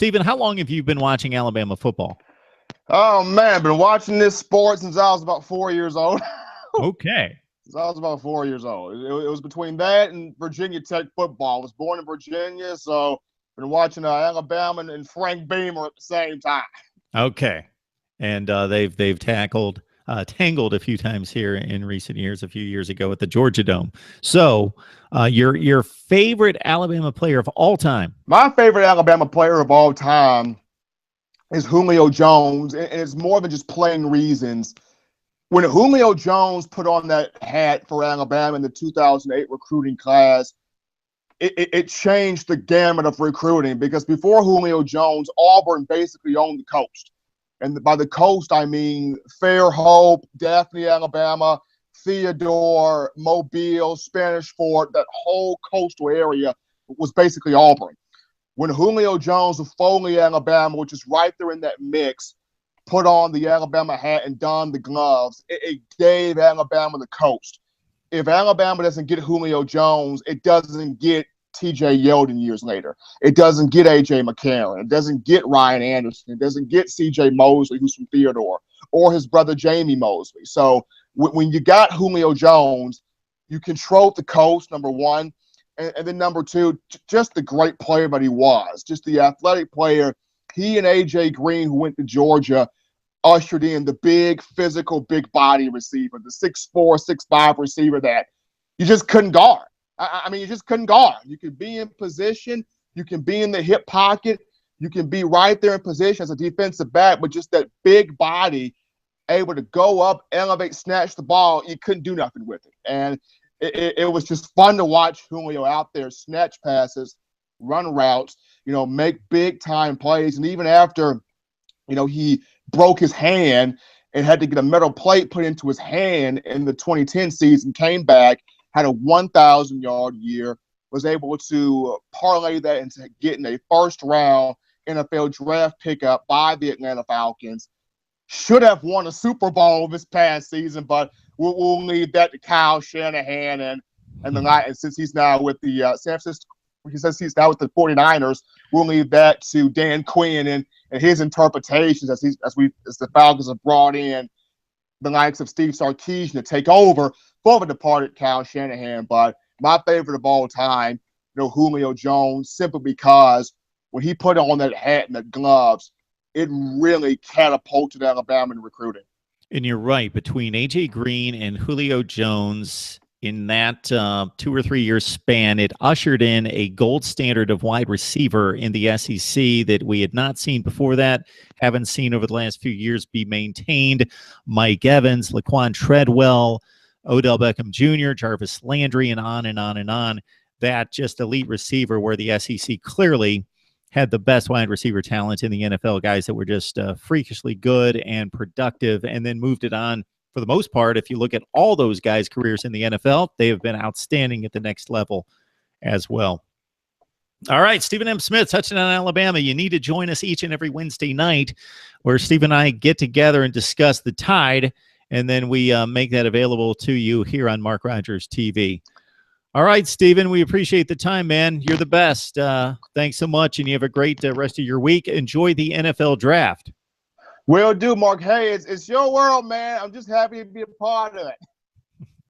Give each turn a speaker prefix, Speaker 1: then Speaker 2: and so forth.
Speaker 1: Stephen, how long have you been watching Alabama football?
Speaker 2: Oh man, I've been watching this sport since I was about 4 years old.
Speaker 1: Okay.
Speaker 2: Since I was about 4 years old. It was between that and Virginia Tech football. I was born in Virginia, so been watching Alabama and Frank Beamer at the same time.
Speaker 1: Okay. And they've tangled a few times here in recent years, a few years ago at the Georgia Dome. So, your favorite Alabama player of all time?
Speaker 2: My favorite Alabama player of all time is Julio Jones, and it's more than just playing reasons. When Julio Jones put on that hat for Alabama in the 2008 recruiting class, it changed the gamut of recruiting because before Julio Jones, Auburn basically owned the coast. And by the coast, I mean Fairhope, Daphne, Alabama, Theodore, Mobile, Spanish Fort, that whole coastal area was basically Auburn. When Julio Jones of Foley, Alabama, which is right there in that mix, put on the Alabama hat and donned the gloves, it gave Alabama the coast. If Alabama doesn't get Julio Jones, it doesn't get TJ Yeldon years later. It doesn't get AJ McCarron. It doesn't get Ryan Anderson. It doesn't get CJ Mosley, who's from Theodore, or his brother Jamie Mosley. So when you got Julio Jones, you controlled the coast, number one. And then number two, just the great player that he was, just the athletic player. He and A.J. Green, who went to Georgia, ushered in the big, physical, big body receiver, the 6'4", 6'5" receiver that you just couldn't guard. I mean, you just couldn't guard. You could be in position. You can be in the hip pocket. You can be right there in position as a defensive back, but just that big body, able to go up, elevate, snatch the ball, you couldn't do nothing with it. And it was just fun to watch Julio out there snatch passes, run routes, make big time plays. And even after, he broke his hand and had to get a metal plate put into his hand in the 2010 season, came back, had a 1,000-yard year, was able to parlay that into getting a first-round NFL draft pickup by the Atlanta Falcons. Should have won a Super Bowl this past season, but we'll leave that to Kyle Shanahan and the Lions, since he's now with the San Francisco. He says he's now with the 49ers. We'll leave that to Dan Quinn and his interpretations as the Falcons have brought in the likes of Steve Sarkisian to take over for the departed Kyle Shanahan. But my favorite of all time, Julio Jones, simply because when he put on that hat and the gloves, it really catapulted Alabama in recruiting.
Speaker 1: And you're right. Between A.J. Green and Julio Jones, in that 2 or 3 year span, it ushered in a gold standard of wide receiver in the SEC that we had not seen before that, haven't seen over the last few years be maintained. Mike Evans, Laquan Treadwell, Odell Beckham Jr., Jarvis Landry, and on and on and on. That just elite receiver where the SEC clearly had the best wide receiver talent in the NFL, guys that were just freakishly good and productive, and then moved it on. For the most part, if you look at all those guys' careers in the NFL, they have been outstanding at the next level as well. All right, Stephen M. Smith, Touchdown Alabama. You need to join us each and every Wednesday night where Steve and I get together and discuss the Tide, and then we make that available to you here on Mark Rogers TV. All right, Stephen, we appreciate the time, man. You're the best. Thanks so much, and you have a great rest of your week. Enjoy the NFL draft.
Speaker 2: Will do, Mark. Hey, it's your world, man. I'm just happy to be a part of it.